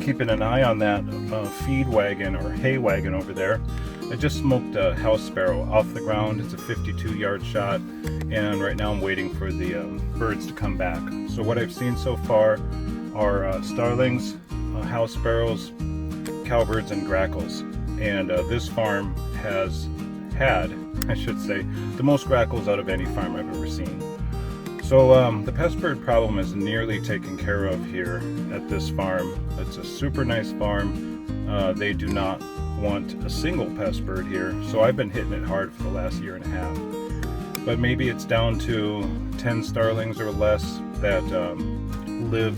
keeping an eye on that feed wagon or hay wagon over there. I just smoked a house sparrow off the ground. It's a 52-yard shot, and right now I'm waiting for the birds to come back. So what I've seen so far are starlings, house sparrows, cowbirds, and grackles. And this farm has had, I should say, the most grackles out of any farm I've ever seen. So the pest bird problem is nearly taken care of here at this farm. It's a super nice farm. They do not want a single pest bird here, so I've been hitting it hard for the last year and a half. But maybe it's down to 10 starlings or less that live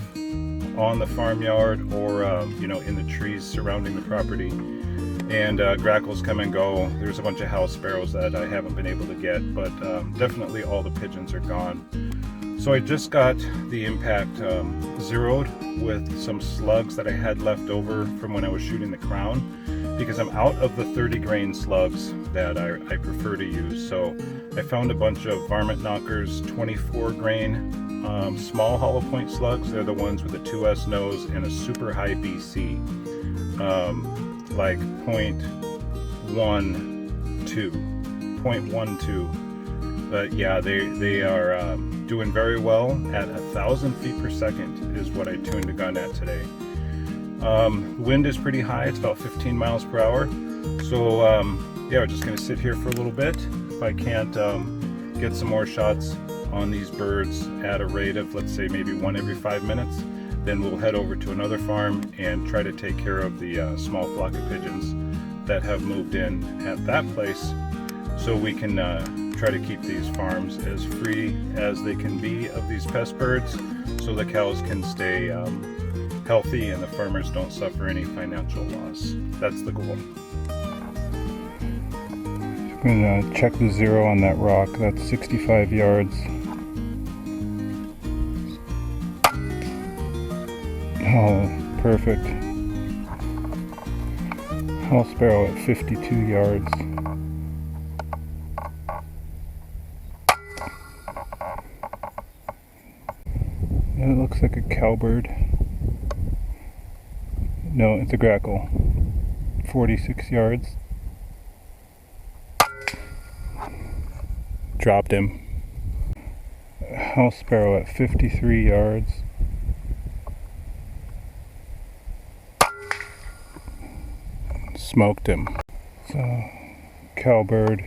on the farmyard or in the trees surrounding the property. And grackles come and go. There's a bunch of house sparrows that I haven't been able to get, but definitely all the pigeons are gone. So I just got the impact zeroed with some slugs that I had left over from when I was shooting the crown, because I'm out of the 30 grain slugs that I prefer to use. So I found a bunch of varmint knockers 24 grain small hollow point slugs. They're the ones with a 2S nose and a super high BC. Like 0.12. But yeah, they are doing very well at 1,000 feet per second is what I tuned the gun at today. Wind is pretty high, it's about 15 miles per hour. So yeah, we're just gonna sit here for a little bit. If I can't get some more shots on these birds at a rate of, let's say, maybe one every 5 minutes, then we'll head over to another farm and try to take care of the small flock of pigeons that have moved in at that place, so we can try to keep these farms as free as they can be of these pest birds, so the cows can stay healthy and the farmers don't suffer any financial loss. That's the goal. I'm going to check the zero on that rock. That's 65 yards. Oh, perfect. House sparrow at 52 yards. It looks like a cowbird. No, it's a grackle. 46 yards. Dropped him. House sparrow at 53 yards. Smoked him. So, cowbird,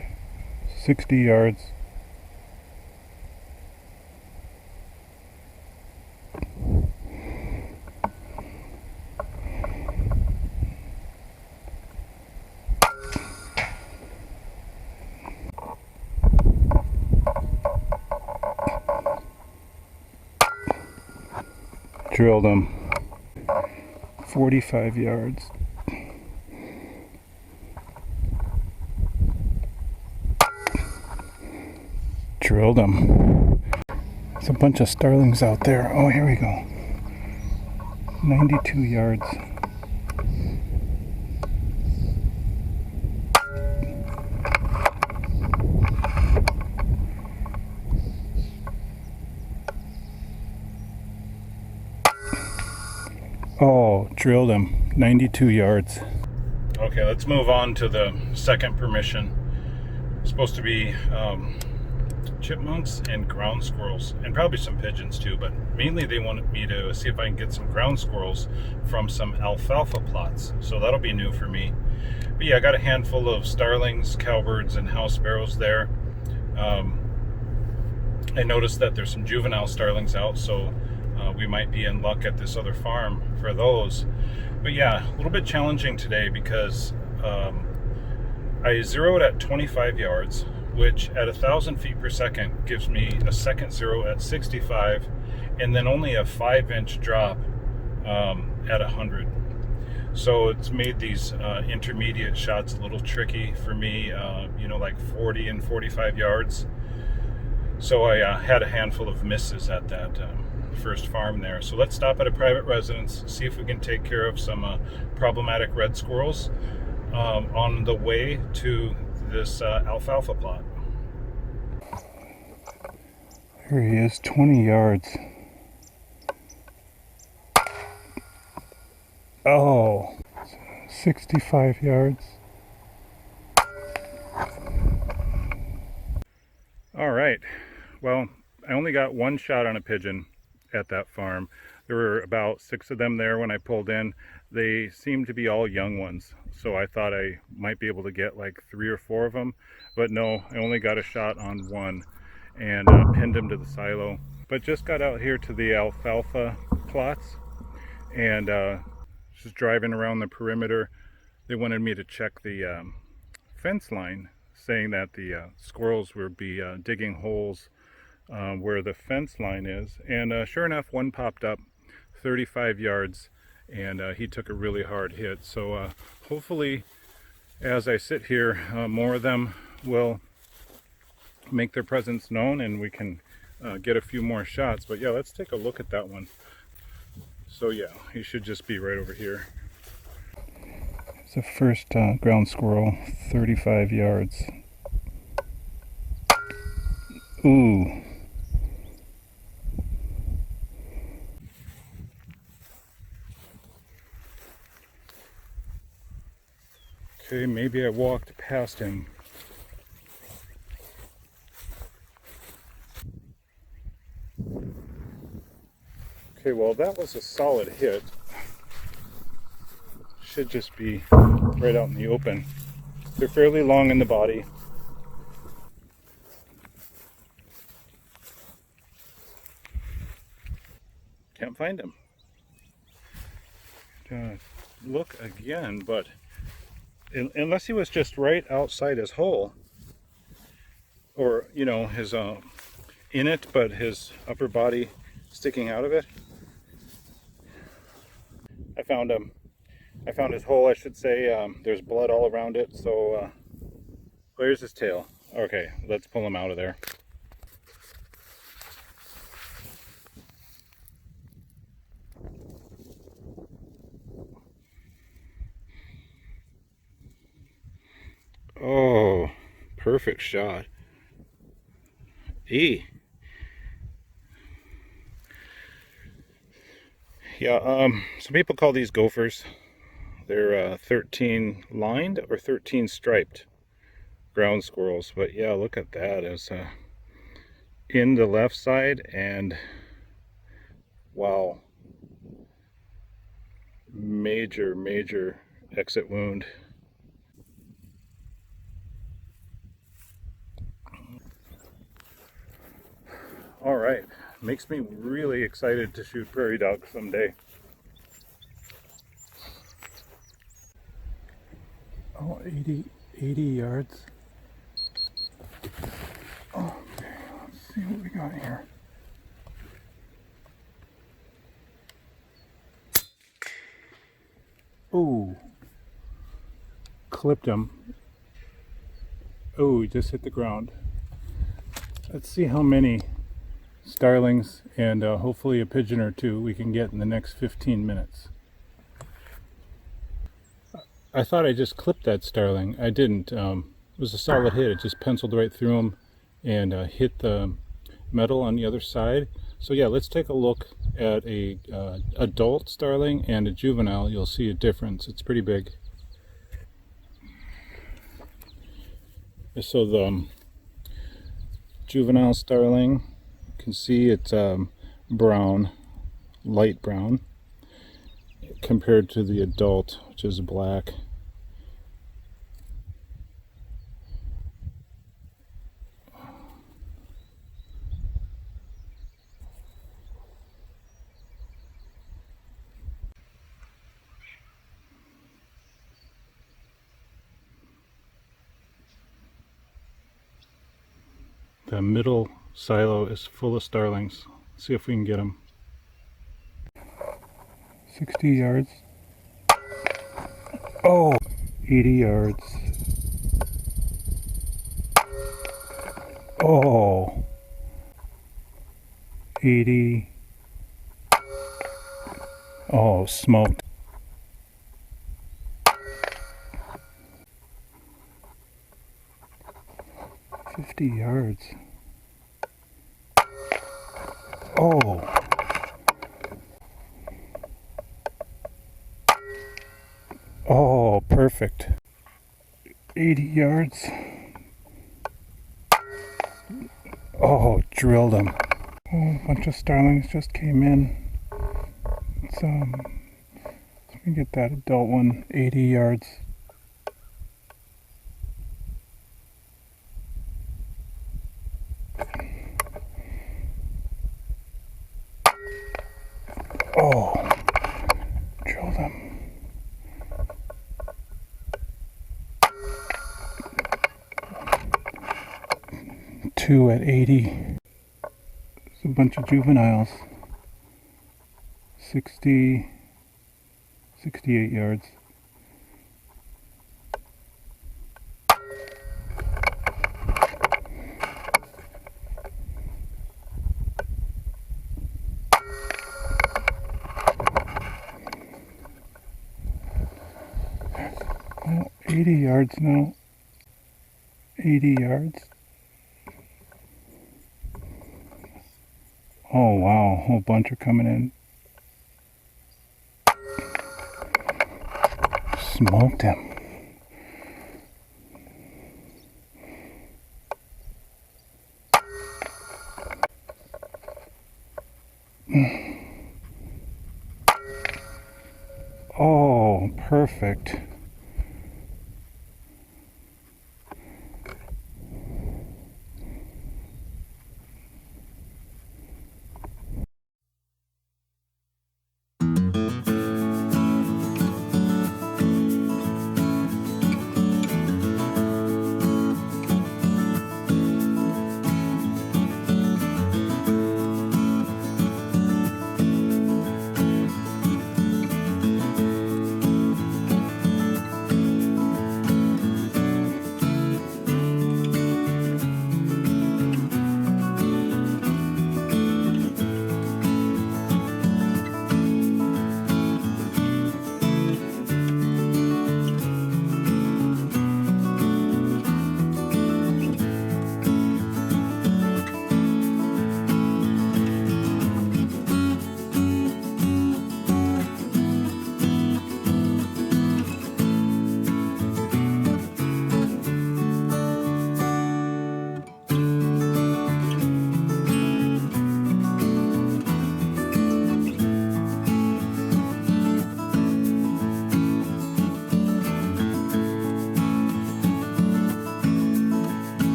60 yards. Drilled him. 45 yards. Drilled him. There's a bunch of starlings out there. Oh, here we go. 92 yards. Oh, drilled him. 92 yards. Okay, let's move on to the second permission. It's supposed to be chipmunks and ground squirrels, and probably some pigeons too, but mainly they wanted me to see if I can get some ground squirrels from some alfalfa plots. So that'll be new for me. But yeah, I got a handful of starlings, cowbirds, and house sparrows there. I noticed that there's some juvenile starlings out, so we might be in luck at this other farm for those. But yeah, a little bit challenging today because I zeroed at 25 yards, which at 1,000 feet per second gives me a second zero at 65, and then only a 5-inch drop at 100. So it's made these intermediate shots a little tricky for me, like 40 and 45 yards. So I had a handful of misses at that first farm there. So let's stop at a private residence, see if we can take care of some problematic red squirrels on the way to this alfalfa plot. Here he is, 20 yards. Oh, 65 yards. All right. Well, I only got one shot on a pigeon at that farm. There were about 6 of them there when I pulled in. They seemed to be all young ones, so I thought I might be able to get like 3 or 4 of them, but no, I only got a shot on one and pinned him to the silo. But just got out here to the alfalfa plots and just driving around the perimeter. They wanted me to check the fence line, saying that the squirrels would be digging holes where the fence line is, and sure enough, one popped up 35 yards, and he took a really hard hit. So hopefully, as I sit here, more of them will make their presence known, and we can get a few more shots. But yeah, let's take a look at that one. So yeah, he should just be right over here. It's the first ground squirrel, 35 yards. Ooh. Okay, maybe I walked past him. Okay, well that was a solid hit. Should just be right out in the open. They're fairly long in the body. Can't find him. Look again, but unless he was just right outside his hole, or you know, his in it, but his upper body sticking out of it. I found him. I found his hole, I should say. There's blood all around it, so where's his tail? Okay, let's pull him out of there. Oh, perfect shot. E. Yeah, some people call these gophers. They're 13 lined or 13 striped ground squirrels. But yeah, look at that. It's in the left side, and wow, major exit wound. All right, makes me really excited to shoot prairie dogs someday. Oh, 80 yards. Oh, okay, let's see what we got here. Oh, clipped him. Oh, he just hit the ground. Let's see how many starlings and hopefully a pigeon or two we can get in the next 15 minutes. I thought I just clipped that starling. I didn't. It was a solid hit. It just penciled right through him and hit the metal on the other side. So yeah, let's take a look at a adult starling and a juvenile. You'll see a difference. It's pretty big. So the juvenile starling, you can see it's brown, light brown, compared to the adult, which is black. The middle silo is full of starlings. Let's see if we can get them. 60 yards. Oh, 80 yards. Oh, 80. Oh, smoked. $50. Oh. perfect. 80 yards. Oh, drilled him. Oh, a bunch of starlings just came in. Let me get that adult one, 80 yards. Oh, drilled him. Two at 80. There's a bunch of juveniles. 68 yards. Oh, 80 yards now. 80 yards. Oh wow, a whole bunch are coming in. Smoked him. Oh, perfect.